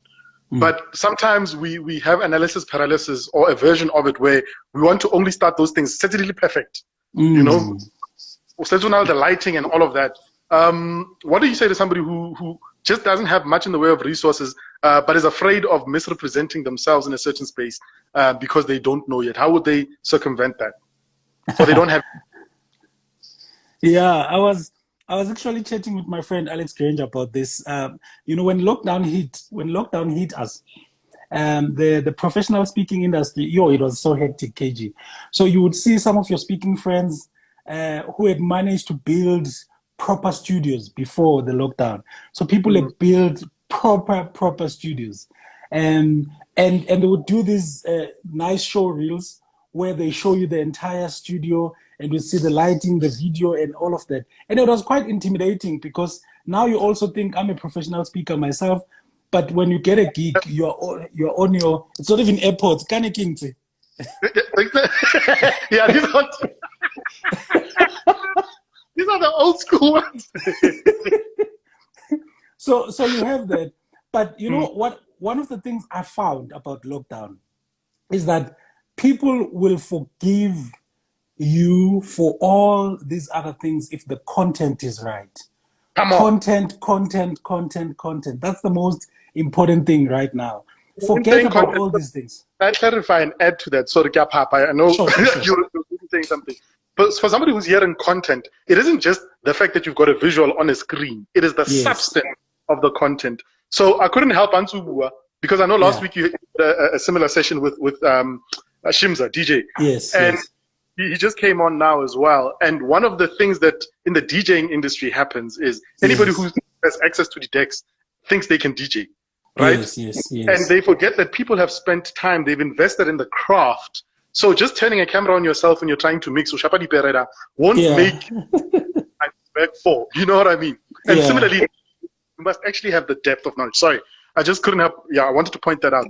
But sometimes we have analysis paralysis or a version of it where we want to only start those things certainly perfect. You know, the lighting and all of that. What do you say to somebody who just doesn't have much in the way of resources, but is afraid of misrepresenting themselves in a certain space because they don't know yet? How would they circumvent that? So they don't have. Yeah, I was actually chatting with my friend Alex Grange about this. You know, when lockdown hit us, the professional speaking industry, it was so hectic, KG. So you would see some of your speaking friends who had managed to build proper studios before the lockdown. So people had built proper studios, and they would do these nice show reels where they show you the entire studio and you see the lighting, the video, and all of that. And it was quite intimidating because now you also think I'm a professional speaker myself, but when you get a gig, you're on your, it's not even airports, kind of king. Yeah, these are the old school ones. So you have that. But you know what? One of the things I found about lockdown is that people will forgive you for all these other things if the content is right. Content. That's the most important thing right now. Forget about all these things. I'll clarify and add to that. Sorry, I know sure. You're saying something. But for somebody who's hearing content, it isn't just the fact that you've got a visual on a screen. It is the substance of the content. So I couldn't help Ansubua because I know last week you had a similar session with Shimza, DJ. Yes. And he just came on now as well. And one of the things that in the DJing industry happens is anybody who has access to the decks thinks they can DJ, right? Yes. And they forget that people have spent time, they've invested in the craft. So just turning a camera on yourself when you're trying to mix Ushapadi Pereda won't make back for. You know what I mean? And similarly, you must actually have the depth of knowledge. Sorry, I just couldn't help. Yeah, I wanted to point that out.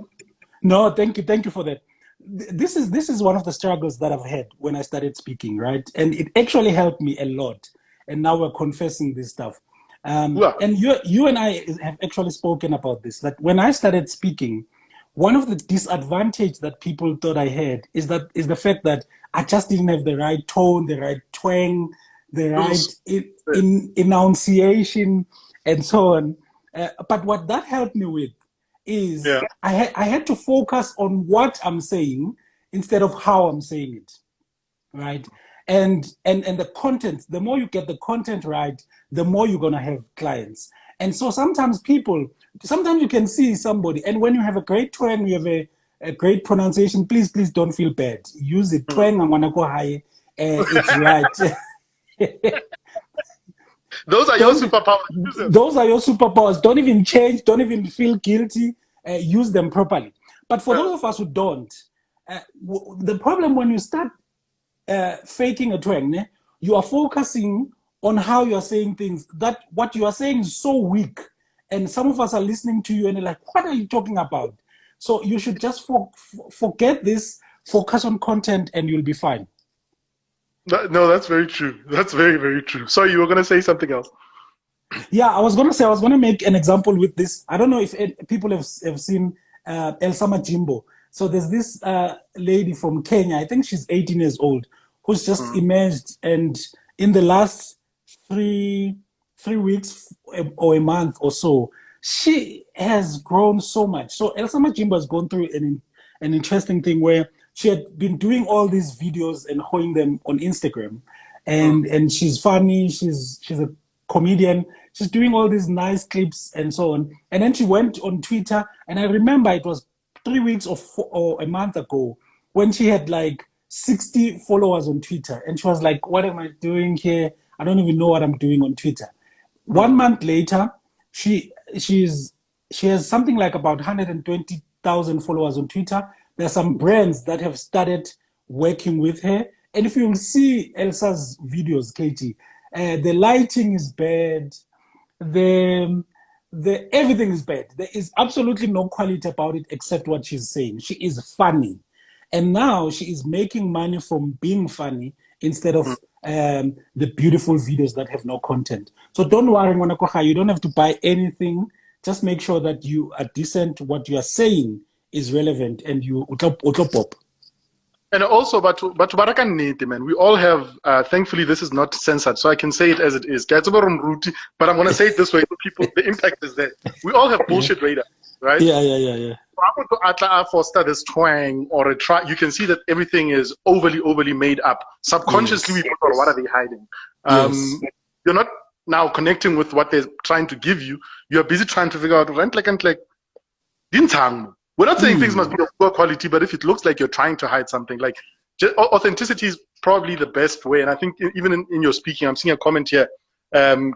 No, thank you for that. This is one of the struggles that I've had when I started speaking, right? And it actually helped me a lot. And now we're confessing this stuff. And you and I have actually spoken about this. That when I started speaking, one of the disadvantages that people thought I had is the fact that I just didn't have the right tone, the right twang, the right enunciation, and so on. But what that helped me with is I had to focus on what I'm saying instead of how I'm saying it, right? And the content, the more you get the content right, the more you're gonna have clients. And so sometimes you can see somebody, and when you have a great twang, you have a great pronunciation, please don't feel bad. Use it. Twang, I'm gonna go high. It's right. Those are your superpowers. Those are your superpowers. Don't even change. Don't even feel guilty. Use them properly. But for those of us who don't, the problem when you start faking a twang, you are focusing on how you are saying things. That what you are saying is so weak, and some of us are listening to you and they're like, "What are you talking about?" So you should just forget this. Focus on content, and you'll be fine. No, that's very true. That's very, very true. Sorry, you were going to say something else. Yeah, I was going to make an example with this. I don't know if people have seen Elsa Majimbo. So there's this lady from Kenya, I think she's 18 years old, who's just emerged. And in the last 3 weeks or a month or so, she has grown so much. So Elsa Majimbo has gone through an interesting thing where she had been doing all these videos and holding them on Instagram. And she's funny, she's a comedian, she's doing all these nice clips and so on. And then she went on Twitter, and I remember it was 3 weeks or a month ago when she had like 60 followers on Twitter. And she was like, what am I doing here? I don't even know what I'm doing on Twitter. 1 month later, she has something like about 120,000 followers on Twitter. There are some brands that have started working with her. And if you see Elsa's videos, Katie, the lighting is bad. The everything is bad. There is absolutely no quality about it except what she's saying. She is funny. And now she is making money from being funny instead of the beautiful videos that have no content. So don't worry, Monakoha, you don't have to buy anything. Just make sure that you are decent. What you are saying is relevant and you pop. And also, but man, we all have, thankfully this is not censored, so I can say it as it is. But I'm going to say it this way, so people, the impact is there. We all have bullshit radar, right? Yeah. Foster this twang or a try, you can see that everything is overly made up. Subconsciously, we put, what are they hiding? You're not now connecting with what they're trying to give you. You're busy trying to figure out, we're not saying things must be of poor quality, but if it looks like you're trying to hide something, like authenticity is probably the best way. And I think even in your speaking, I'm seeing a comment here. Tim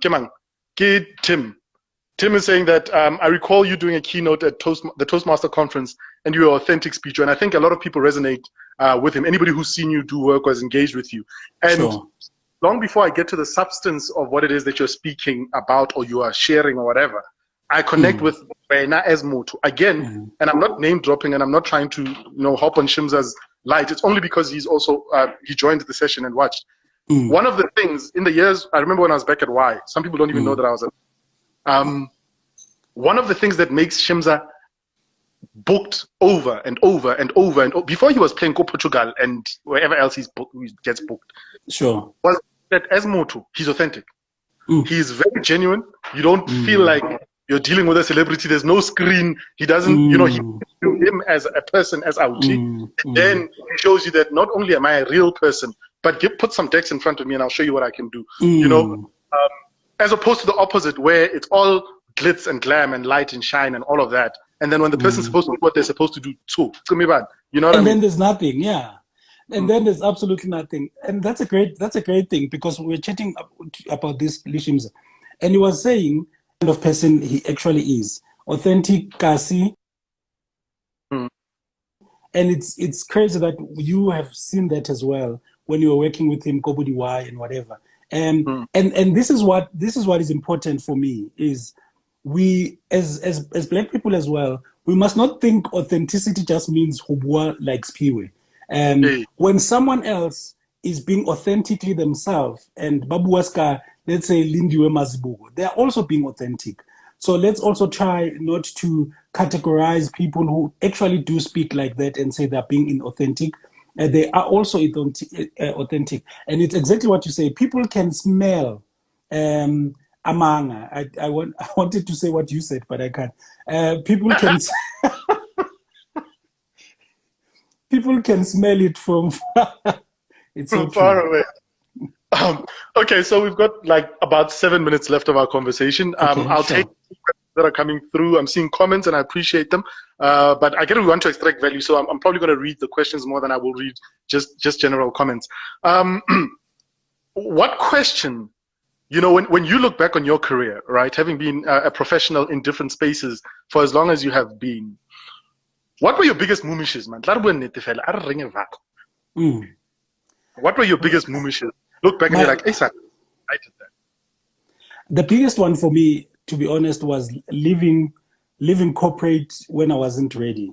is saying that I recall you doing a keynote at the Toastmaster conference, and you were an authentic speaker. And I think a lot of people resonate with him. Anybody who's seen you do work or is engaged with you. And long before I get to the substance of what it is that you're speaking about or you are sharing or whatever, I connect with Wena as Motu again, and I'm not name dropping, and I'm not trying to hop on Shimza's light. It's only because he's also he joined the session and watched. One of the things in the years I remember when I was back at Y, some people don't even know that I was at. One of the things that makes Shimza booked over and over and over and before he was playing Go Portugal and wherever else he gets booked, was that as Motu, he's authentic. He's very genuine. You don't feel like you're dealing with a celebrity. There's no screen. He doesn't, he him as a person, as Auchi. Then he shows you that not only am I a real person, but put some decks in front of me and I'll show you what I can do. As opposed to the opposite, where it's all glitz and glam and light and shine and all of that. And then when the person's supposed to do what they're supposed to do too, it's gonna be bad. You know what I mean? And then there's nothing, And then there's absolutely nothing. And that's a great thing, because we're chatting about this Lishimza. And he was saying the kind of person he actually is. Authentic, Kasi. And it's crazy that you have seen that as well when you were working with him, Kobudi Y and whatever. And this is what is important for me, is we as Black people as well, we must not think authenticity just means Hubwa like Spiwe. When someone else is being authentically themselves, and Babu Waska, let's say Lindiwe Mazibugo, they're also being authentic. So let's also try not to categorize people who actually do speak like that and say they're being inauthentic. They are also authentic. And it's exactly what you say. People can smell amanga. I wanted to say what you said, but I can't. People can... People can smell it from it's so far away. Okay, so we've got like about 7 minutes left of our conversation. I'll take questions that are coming through. I'm seeing comments and I appreciate them. But I get we want to extract value, so I'm probably going to read the questions more than I will read just general comments. What question, when you look back on your career, right, having been a professional in different spaces for as long as you have been, what were your biggest moomishes, man? What were your biggest moomishes? Look back and you're like, hey, son, I did that. The biggest one for me, to be honest, was leaving corporate when I wasn't ready.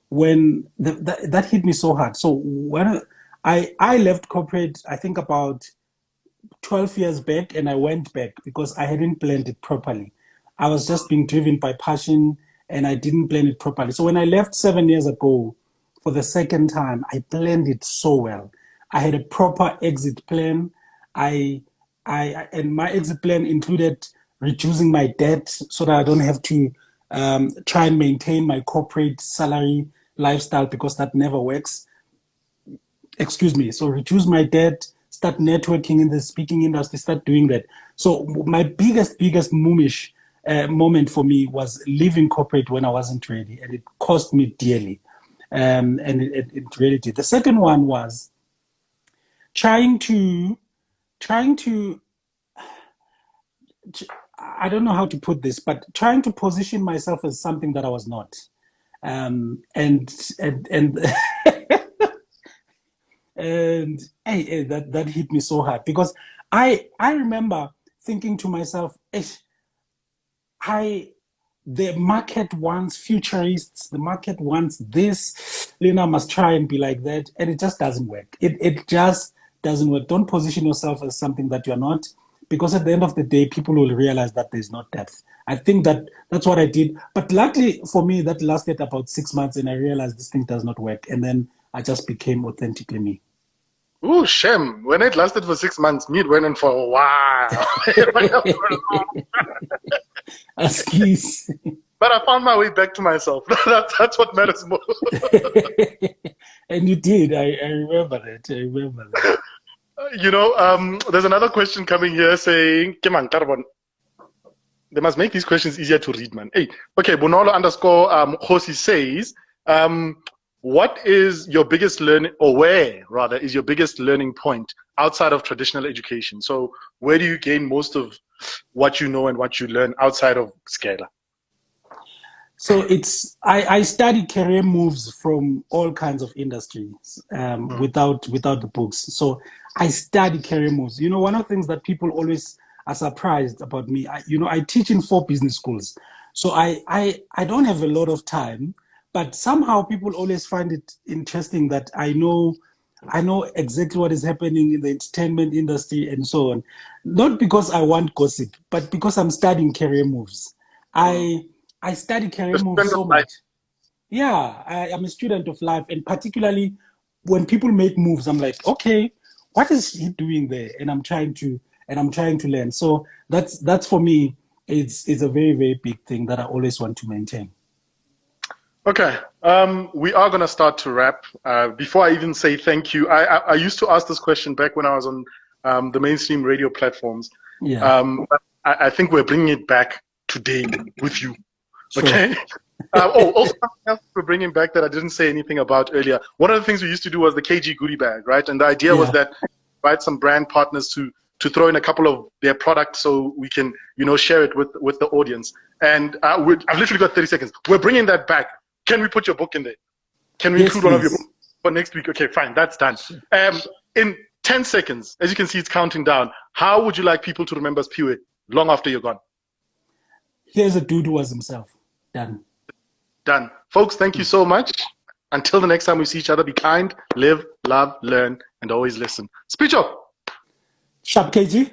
When that hit me so hard. So when I left corporate, I think about 12 years back, and I went back because I hadn't planned it properly. I was just being driven by passion, and I didn't plan it properly. So when I left 7 years ago for the second time, I planned it so well. I had a proper exit plan. And my exit plan included reducing my debt so that I don't have to try and maintain my corporate salary lifestyle, because that never works. Excuse me. So reduce my debt, start networking in the speaking industry, start doing that. So my biggest moomish moment for me was leaving corporate when I wasn't ready, and it cost me dearly. And it really did. The second one was trying to I don't know how to put this, but trying to position myself as something that I was not. And that hit me so hard, because I remember thinking to myself, the market wants futurists, the market wants this, Lena must try and be like that, and it just doesn't work. It just doesn't work. Don't position yourself as something that you're not, because at the end of the day, people will realize that there's no depth. I think that's what I did. But luckily for me, that lasted about 6 months, and I realized this thing does not work. And then I just became authentically me. Ooh, Shem. When it lasted for 6 months, me, it went on for a while. Excuse. But I found my way back to myself. That's what matters most. And you did. I remember that. I remember that. You know, there's another question coming here saying, "Keman Carbon." They must make these questions easier to read, man. Hey, okay, Bonolo underscore Josi says, what is your biggest learning, or where rather is your biggest learning point outside of traditional education? So where do you gain most of what you know and what you learn outside of Scala? So I study career moves from all kinds of industries without the books. So I study career moves. You know, one of the things that people always are surprised about me, I teach in 4 business schools. So I don't have a lot of time, but somehow people always find it interesting that I know exactly what is happening in the entertainment industry and so on. Not because I want gossip, but because I'm studying career moves. I study career moves so much. Yeah, I'm a student of life, and particularly when people make moves, I'm like, okay, what is he doing there? And I'm trying to learn. So that's for me, it's a very, very big thing that I always want to maintain. Okay, we are going to start to wrap. Before I even say thank you, I used to ask this question back when I was on the mainstream radio platforms. Yeah. But I think we're bringing it back today with you. Sure. Okay. Also something else we're bringing back that I didn't say anything about earlier. One of the things we used to do was the KG goodie bag, right? And the idea was that invite some brand partners to throw in a couple of their products so we can, share it with the audience. And I've literally got 30 seconds. We're bringing that back. Can we put your book in there? Can we include one of your books for next week? Okay, fine, that's done. In 10 seconds, as you can see, it's counting down. How would you like people to remember Spiwe long after you're gone? Here's a dude who was himself. Done. Done. Folks, thank you so much. Until the next time we see each other, be kind, live, love, learn, and always listen. Speech up. Sharp KG.